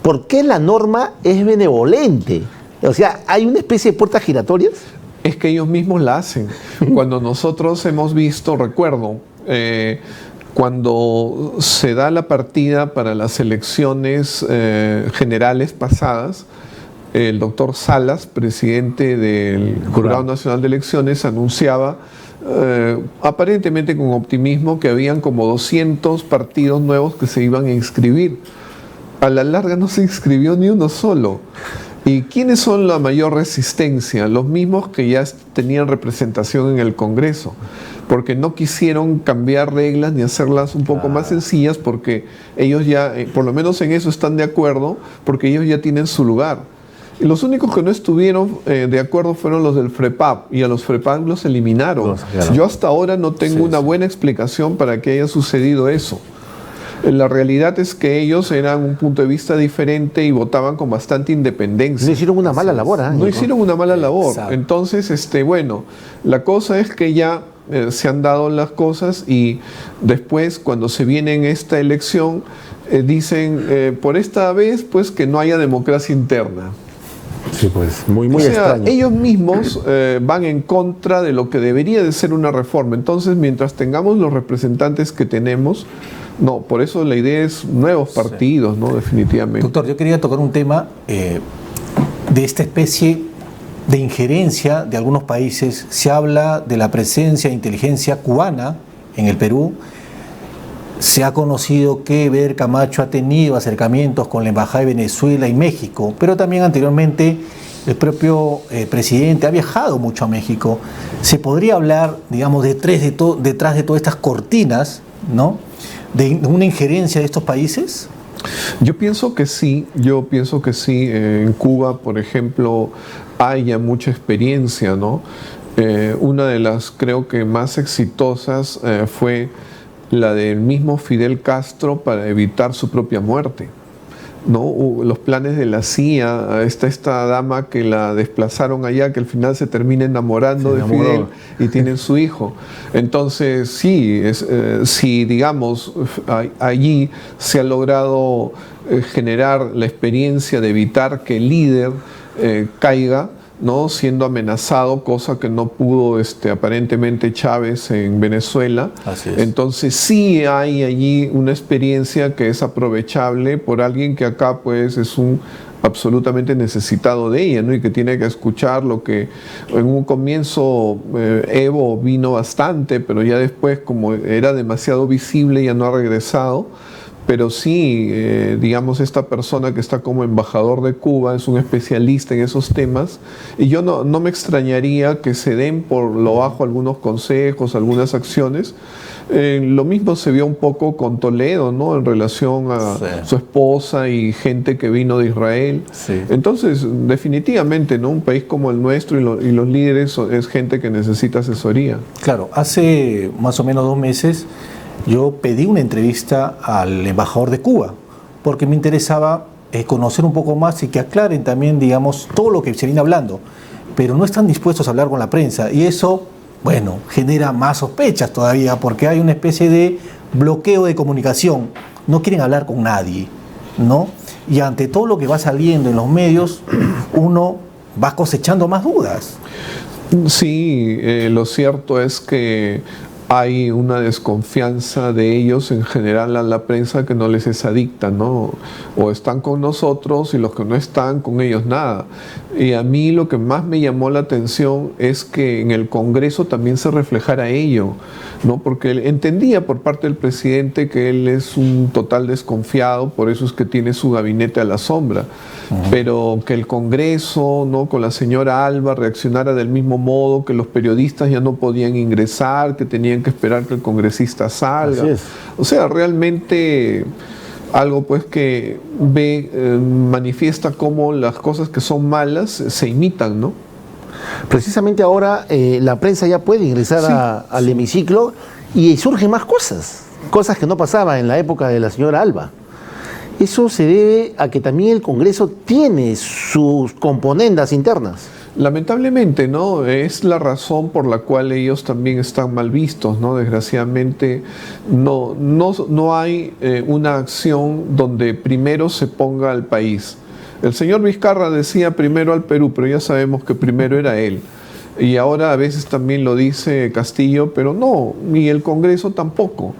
¿Por qué la norma es benevolente? O sea, ¿hay una especie de puertas giratorias? Es que ellos mismos la hacen. Cuando nosotros hemos visto, recuerdo, cuando se da la partida para las elecciones generales pasadas, el doctor Salas, presidente del Jurado Nacional de Elecciones, anunciaba aparentemente con optimismo que habían como 200 partidos nuevos que se iban a inscribir. A la larga no se inscribió ni uno solo. ¿Y quiénes son la mayor resistencia? Los mismos que ya tenían representación en el Congreso, porque no quisieron cambiar reglas ni hacerlas un poco más sencillas, porque ellos ya, por lo menos en eso están de acuerdo, porque ellos ya tienen su lugar. Y los únicos que no estuvieron de acuerdo fueron los del FREPAP, y a los FREPAP los eliminaron. Yo hasta ahora no tengo una buena explicación para que haya sucedido eso. La realidad es que ellos eran un punto de vista diferente y votaban con bastante independencia. No hicieron una mala labor. No hicieron una mala labor. Exacto. Entonces, bueno, la cosa es que ya se han dado las cosas, y después, cuando se viene en esta elección, dicen por esta vez pues que no haya democracia interna. Sí, pues muy extraño. Ellos mismos van en contra de lo que debería de ser una reforma. Entonces, mientras tengamos los representantes que tenemos, no, por eso la idea es nuevos partidos, ¿no? Definitivamente. Doctor, yo quería tocar un tema de esta especie de injerencia de algunos países. Se habla de la presencia de inteligencia cubana en el Perú. Se ha conocido que Eder Camacho ha tenido acercamientos con la Embajada de Venezuela y México, pero también anteriormente el propio presidente ha viajado mucho a México. ¿Se podría hablar, digamos, detrás de todas estas cortinas, ¿no?, de una injerencia de estos países? Yo pienso que sí. En Cuba, por ejemplo, hay ya mucha experiencia, ¿no? Una de las, creo que más exitosas fue la del mismo Fidel Castro para evitar su propia muerte, ¿no? Los planes de la CIA, esta dama que la desplazaron allá, que al final se termina enamorando de Fidel y tienen su hijo. Entonces sí, si digamos allí se ha logrado generar la experiencia de evitar que el líder caiga, ¿no?, siendo amenazado, cosa que no pudo aparentemente Chávez en Venezuela. Así es. Entonces sí hay allí una experiencia que es aprovechable por alguien que acá pues es un absolutamente necesitado de ella, ¿no?, y que tiene que escuchar lo que en un comienzo Evo vino bastante, pero ya después, como era demasiado visible, ya no ha regresado. Pero sí, digamos, esta persona que está como embajador de Cuba es un especialista en esos temas, y yo no me extrañaría que se den por lo bajo algunos consejos, algunas acciones. Lo mismo se vio un poco con Toledo, ¿no?, en relación a su esposa y gente que vino de Israel. Sí. Entonces, definitivamente, ¿no?, un país como el nuestro y los líderes es gente que necesita asesoría. Claro, hace más o menos 2 meses yo pedí una entrevista al embajador de Cuba, porque me interesaba conocer un poco más y que aclaren también, digamos, todo lo que se viene hablando. pero no están dispuestos a hablar con la prensa y eso, bueno, genera más sospechas todavía porque hay una especie de bloqueo de comunicación, no quieren hablar con nadie, ¿no? Y ante todo lo que va saliendo en los medios, uno va cosechando más dudas. Sí, lo cierto es que hay una desconfianza de ellos en general a la prensa que no les es adicta, ¿no? O están con nosotros y los que no están, con ellos nada. Y a mí lo que más me llamó la atención es que en el Congreso también se reflejara ello, ¿no? Porque él entendía por parte del presidente que él es un total desconfiado, por eso es que tiene su gabinete a la sombra. Pero que el Congreso, ¿no?, con la señora Alba reaccionara del mismo modo, que los periodistas ya no podían ingresar, que tenían que esperar que el congresista salga. Así es. O sea, realmente algo pues que manifiesta cómo las cosas que son malas se imitan, ¿no? Precisamente ahora la prensa ya puede ingresar al hemiciclo y surgen más cosas que no pasaban en la época de la señora Alba. Eso se debe a que también el Congreso tiene sus componendas internas. Lamentablemente, ¿no? Es la razón por la cual ellos también están mal vistos, ¿no? Desgraciadamente no hay una acción donde primero se ponga al país. El señor Vizcarra decía primero al Perú, pero ya sabemos que primero era él. Y ahora a veces también lo dice Castillo, pero no, ni el Congreso tampoco.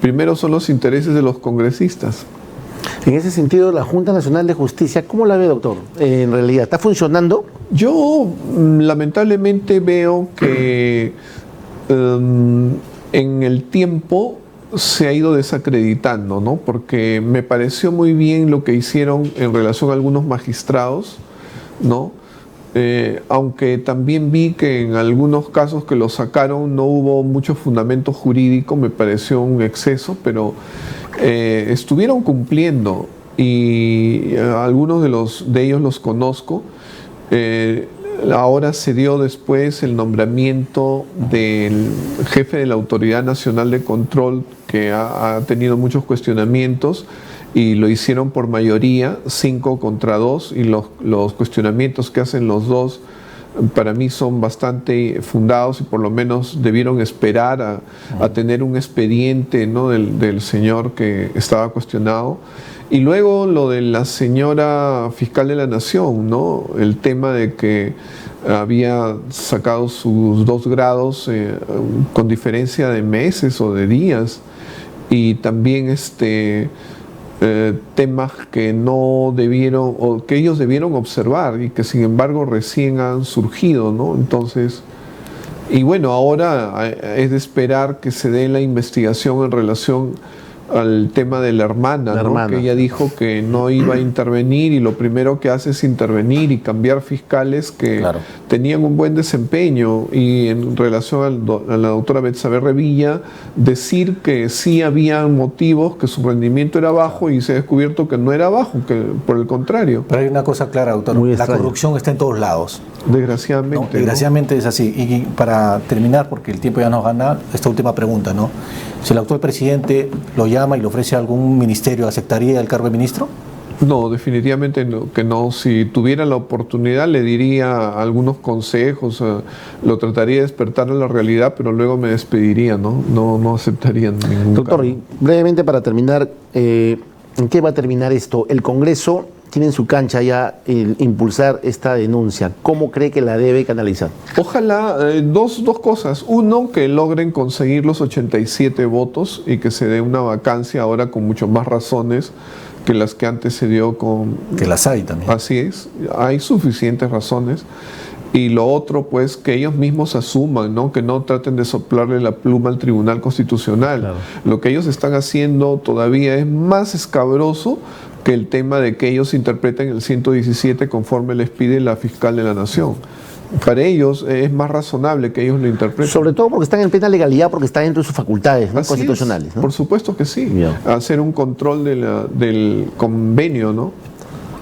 Primero son los intereses de los congresistas. En ese sentido, la Junta Nacional de Justicia, ¿cómo la ve, doctor? En realidad, ¿está funcionando? Yo lamentablemente veo que en el tiempo se ha ido desacreditando, ¿no? Porque me pareció muy bien lo que hicieron en relación a algunos magistrados, ¿no? Aunque también vi que en algunos casos que lo sacaron no hubo mucho fundamento jurídico, me pareció un exceso, pero estuvieron cumpliendo y algunos de ellos los conozco. Ahora se dio después el nombramiento del jefe de la Autoridad Nacional de Control, que ha tenido muchos cuestionamientos, y lo hicieron por mayoría, 5 contra 2, y los cuestionamientos que hacen los dos para mí son bastante fundados y por lo menos debieron esperar a tener un expediente, ¿no?, del señor que estaba cuestionado. Y luego lo de la señora fiscal de la Nación, ¿no?, el tema de que había sacado sus 2 grados con diferencia de meses o de días, y también temas que no debieron o que ellos debieron observar y que sin embargo recién han surgido, ¿no? Entonces, y bueno, ahora es de esperar que se dé la investigación en relación al tema de la hermana, ¿no?, que ella dijo que no iba a intervenir, y lo primero que hace es intervenir y cambiar fiscales que tenían un buen desempeño, y en relación a la doctora Betsabe Revilla, decir que sí había motivos, que su rendimiento era bajo, y se ha descubierto que no era bajo, que por el contrario. Pero hay una cosa clara, doctor, la corrupción está en todos lados. Desgraciadamente. No, desgraciadamente, ¿no?, es así. Y para terminar, porque el tiempo ya nos gana, esta última pregunta, ¿no? Si el actual presidente lo llama y le ofrece algún ministerio, ¿aceptaría el cargo de ministro? No, definitivamente no, que no. Si tuviera la oportunidad le diría algunos consejos, lo trataría de despertar a la realidad, pero luego me despediría, ¿no? No aceptaría ningún Doctor, cargo. y brevemente para terminar, ¿en qué va a terminar esto? El Congreso tiene en su cancha ya el impulsar esta denuncia. ¿Cómo cree que la debe canalizar? Ojalá, dos cosas. Uno, que logren conseguir los 87 votos y que se dé una vacancia ahora con mucho más razones que las que antes se dio con... Que las hay también. Así es, hay suficientes razones. Y lo otro, pues, que ellos mismos asuman, ¿no?, que no traten de soplarle la pluma al Tribunal Constitucional. Claro. Lo que ellos están haciendo todavía es más escabroso que el tema de que ellos interpreten el 117 conforme les pide la fiscal de la Nación. Para ellos es más razonable que ellos lo interpreten. Sobre todo porque están en plena legalidad, porque está dentro de sus facultades, ¿no?, Así constitucionales, ¿no? Por supuesto que sí. Bien. Hacer un control del convenio, ¿no?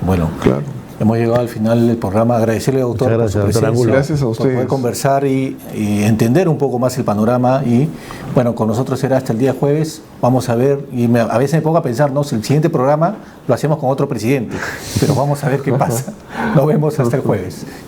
Bueno, claro. Hemos llegado al final del programa. Agradecerle, doctor, Muchas gracias, por su doctor presencia, Angulo. Gracias a por ustedes. poder conversar y entender un poco más el panorama. Y bueno, con nosotros será hasta el día jueves. Vamos a ver, y a veces me pongo a pensar, ¿no?, si el siguiente programa lo hacemos con otro presidente, pero vamos a ver qué pasa. Nos vemos hasta el jueves. Chao.